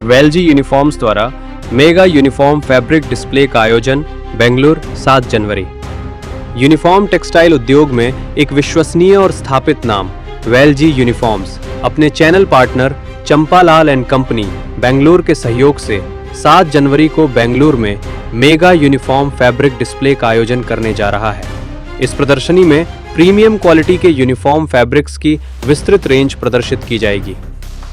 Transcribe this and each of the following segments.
Velji uniforms द्वारा mega uniform fabric display का आयोजन बेंगलुरु 7 जनवरी। यूनिफॉर्म टेक्सटाइल उद्योग में एक विश्वसनीय और स्थापित नाम वेलजी यूनिफॉर्म्स अपने channel partner Champalal and company Bengaluru के सहयोग से 7 जनवरी को बेंगलुरु में मेगा यूनिफॉर्म फैब्रिक डिस्प्ले का आयोजन करने जा रहा है। इस प्रदर्शनी में प्रीमियम क्वालिटी के यूनिफॉर्म फैब्रिक्स की विस्तृत रेंज प्रदर्शित की जाएगी।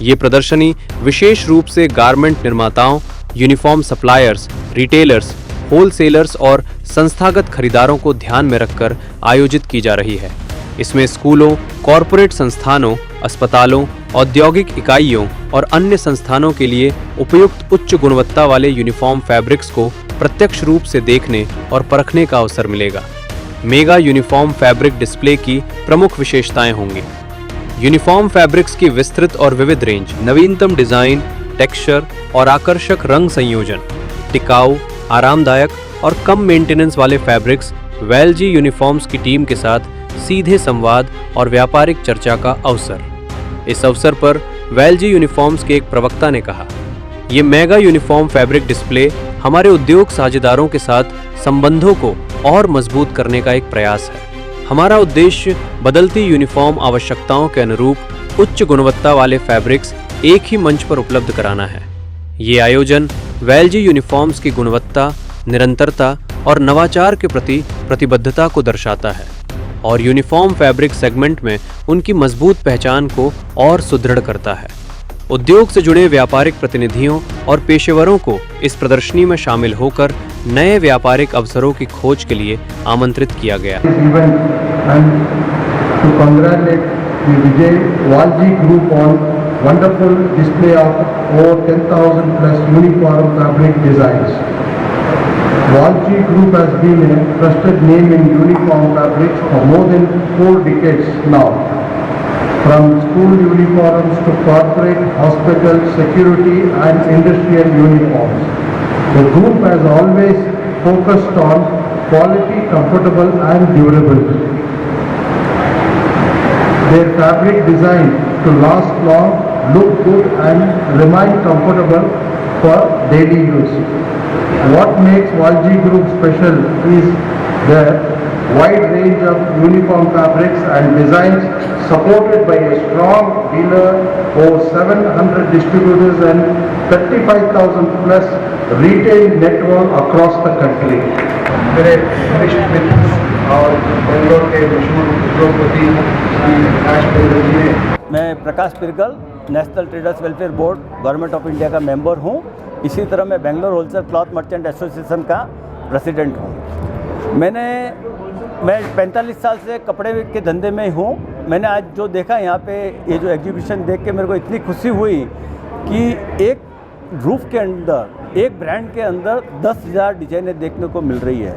ये प्रदर्शनी विशेष रूप से गारमेंट निर्माताओं, यूनिफॉर्म सप्लायर्स, रिटेलर्स, होलसेलर्स और संस्थागत खरीदारों को ध्यान में रखकर आयोजित की जा रही है। इसमें स्कूलों, कॉरपोरेट संस्थानों, अस्पतालों, औद्योगिक इकाइयों और अन्य संस्थानों के लिए उपयुक्त उच्च गुणवत्ता वाले यूनिफॉर्म फैब्रिक्स को प्रत्यक्ष रूप से देखने और परखने का अवसर मिलेगा। मेगा यूनिफॉर्म फैब्रिक डिस्प्ले की प्रमुख विशेषताएं होंगी। यूनिफॉर्म फैब्रिक्स की विस्तृत और विविध रेंज, नवीनतम डिजाइन, टेक्सचर और आकर्षक रंग संयोजन, टिकाऊ, आरामदायक और कम मेंटेनेंस वाले फैब्रिक्स वेलजी यूनिफॉर्म्स की टीम के साथ सीधे संवाद और व्यापारिक चर्चा का अवसर। इस अवसर पर वेलजी यूनिफॉर्म्स के एक प्रवक्ता ने कहा, ये मेगा यूनिफॉर्म फैब्रिक डिस्प्ले हमारे उद्योग साझेदारों के साथ संबंधों को और मजबूत करने का एक प्रयास है। हमारा उद्देश्य बदलती यूनिफॉर्म आवश्यकताओं के अनुरूप उच्च गुणवत्ता वाले फैब्रिक्स एक ही मंच पर उपलब्ध कराना है। ये आयोजन वेलजी यूनिफॉर्म्स की गुणवत्ता, निरंतरता और नवाचार के प्रति प्रतिबद्धता को दर्शाता है और यूनिफॉर्म फैब्रिक सेगमेंट में उनकी मजबूत पहचान को और सुदृढ़ करता है। उद्योग से जुड़े व्यापारिक प्रतिनिधियों और पेशेवरों को इस प्रदर्शनी में शामिल होकर नए व्यापारिक अवसरों की खोज के लिए आमंत्रित किया गया। Wonderful display of over 10,000 plus uniform fabric designs. Walji Group has been a trusted name in uniform fabrics for more than 4 decades now. From school uniforms to corporate, hospital, security and industrial uniforms. The group has always focused on quality, comfortable and durable. Their fabric designed to last long, look good and remain comfortable for daily use. What makes Walji Group special is their wide range of uniform fabrics and designs supported by a strong dealer, over 700 distributors and 35,000 plus retail network across the country. मेरे वरिष्ठ मित्र और बेंगलोर के मशहूर उद्योगपति प्रकाश पिरगल जी ने। मैं Prakash Pirgal, national traders welfare board government of India का member हूं। इसी तरह मैं Bangalore wholesale cloth merchant association का प्रेसिडेंट हूं। मैं 45 साल से कपड़े के धंधे में हूं। मैंने आज जो देखा यहाँ पे, ये जो एग्जीबिशन देख के मेरे को इतनी खुशी हुई कि एक रूफ के अंदर, एक ब्रांड के अंदर 10,000 डिजाइनें देखने को मिल रही है।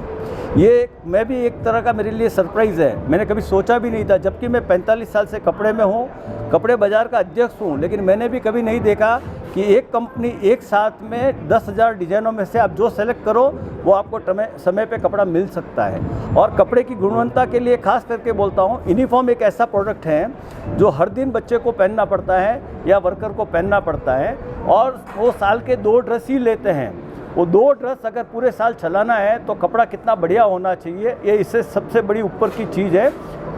ये मैं भी एक तरह का मेरे लिए सरप्राइज़ है। मैंने कभी सोचा भी नहीं था, जबकि मैं 45 साल से कपड़े में हूँ, कपड़े बाज़ार का अध्यक्ष हूँ, लेकिन मैंने भी कभी नहीं देखा कि एक कंपनी एक साथ में 10,000 डिज़ाइनों में से आप जो सेलेक्ट करो वो आपको समय पे कपड़ा मिल सकता है। और कपड़े की गुणवत्ता के लिए खास करके बोलता हूँ, यूनिफॉर्म एक ऐसा प्रोडक्ट है जो हर दिन बच्चे को पहनना पड़ता है या वर्कर को पहनना पड़ता है, और वो साल के 2 ड्रेस ही लेते हैं। वो 2 ड्रेस अगर पूरे साल चलाना है तो कपड़ा कितना बढ़िया होना चाहिए, ये इससे सबसे बड़ी ऊपर की चीज़ है।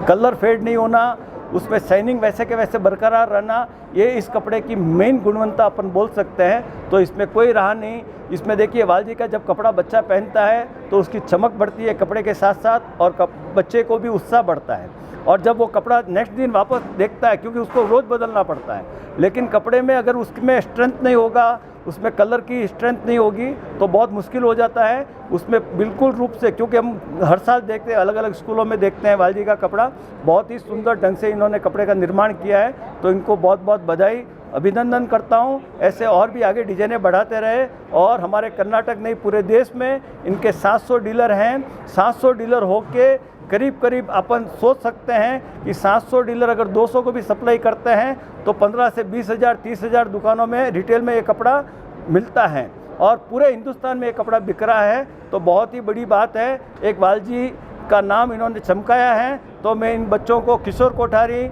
कलर फेड नहीं होना, उसमें शाइनिंग वैसे के वैसे बरकरार रहना, ये इस कपड़े की मेन गुणवत्ता अपन बोल सकते हैं। तो इसमें कोई रहा नहीं। इसमें देखिए, वालजी का जब कपड़ा बच्चा पहनता है तो उसकी चमक बढ़ती है कपड़े के साथ साथ, और बच्चे को भी उत्साह बढ़ता है। और जब वो कपड़ा नेक्स्ट दिन वापस देखता है, क्योंकि उसको रोज़ बदलना पड़ता है, लेकिन कपड़े में अगर उसमें स्ट्रेंथ नहीं होगा, उसमें कलर की स्ट्रेंथ नहीं होगी तो बहुत मुश्किल हो जाता है उसमें बिल्कुल रूप से। क्योंकि हम हर साल देखते हैं, अलग अलग स्कूलों में देखते हैं वालजी का कपड़ा, बहुत ही सुंदर ढंग से इन्होंने कपड़े का निर्माण किया है। तो इनको बहुत बहुत बधाई, अभिनंदन करता हूं। ऐसे और भी आगे डिजाइनें बढ़ाते रहे, और हमारे कर्नाटक नहीं पूरे देश में इनके 700 डीलर हैं। 700 डीलर होके करीब करीब अपन सोच सकते हैं कि 700 डीलर अगर 200 को भी सप्लाई करते हैं तो 15 से 20,000 30,000 दुकानों में रिटेल में ये कपड़ा मिलता है, और पूरे हिंदुस्तान में ये कपड़ा बिक रहा है। तो बहुत ही बड़ी बात है। एक वालजी का नाम इन्होंने चमकाया है, तो मैं इन बच्चों को किशोर कोठारी,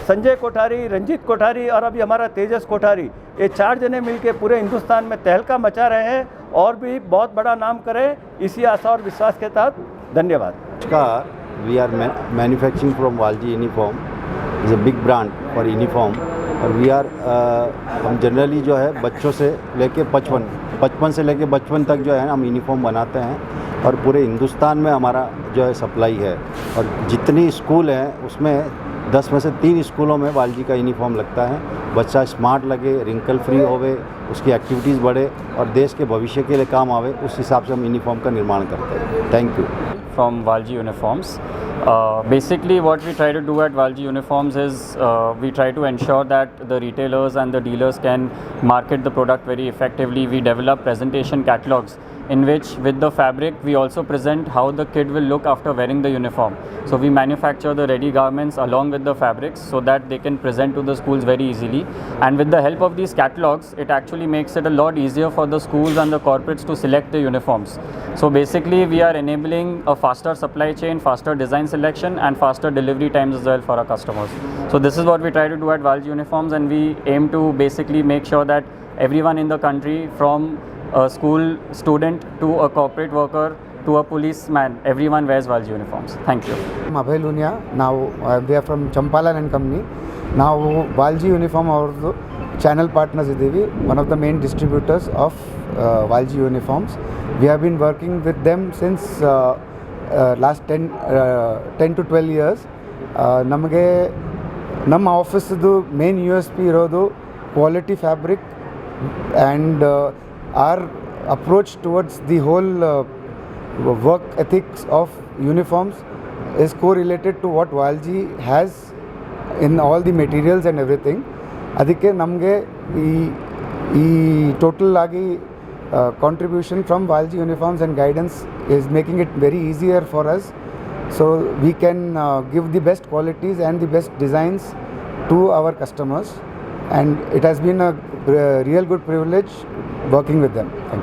संजय कोठारी, रंजीत कोठारी और अभी हमारा तेजस कोठारी, ये 4 जने मिलके पूरे हिंदुस्तान में तहलका मचा रहे हैं और भी बहुत बड़ा नाम करें, इसी आशा और विश्वास के तहत धन्यवाद। Namaskar, we are manufacturing from Walji Uniform. It's a big brand for uniform. और वी आर हम जनरली जो है बच्चों से लेके 55 से लेके 55 तक जो है हम यूनिफॉर्म बनाते हैं और पूरे हिंदुस्तान में हमारा जो है सप्लाई है। और जितनी स्कूल हैं उसमें 10 में से 3 स्कूलों में वालजी का यूनिफॉर्म लगता है। बच्चा स्मार्ट लगे, रिंकल फ्री होवे, उसकी एक्टिविटीज़ बढ़े और देश के भविष्य के लिए काम आवे, उस हिसाब से हम यूनिफॉर्म का निर्माण करते हैं। Thank you. From Walji Uniforms. Basically what we try to do at Walji Uniforms is we try to ensure that the retailers and the dealers can market the product very effectively. We develop presentation catalogs in which with the fabric we also present how the kid will look after wearing the uniform. So we manufacture the ready garments along with the fabrics so that they can present to the schools very easily. And with the help of these catalogs, it actually makes it a lot easier for the schools and the corporates to select the uniforms. So basically we are enabling a faster supply chain, faster design selection and faster delivery times as well for our customers. So this is what we try to do at Walji Uniforms, and we aim to basically make sure that everyone in the country, from a school student to a corporate worker to a policeman, everyone wears Walji uniforms. Thank you. I'm Abhay Lunia. Now we are from Champalan and Company. Now Walji Uniform our channel partners idhivi, one of the main distributors of Walji Uniforms. We have been working with them since last 10 to 12 years. ನಮಗೆ ನಮ್ಮ ಆಫೀಸ್ದು main USP ಇರೋದು quality fabric and our approach towards the whole work ethics of uniforms is correlated to what Walji has in all the materials and everything. ಅದಕ್ಕೆ ನಮಗೆ ಈ total ಆಗಿ contribution from Walji Uniforms and guidance is making it very easier for us, so we can give the best qualities and the best designs to our customers, and it has been a real good privilege working with them. Thank you.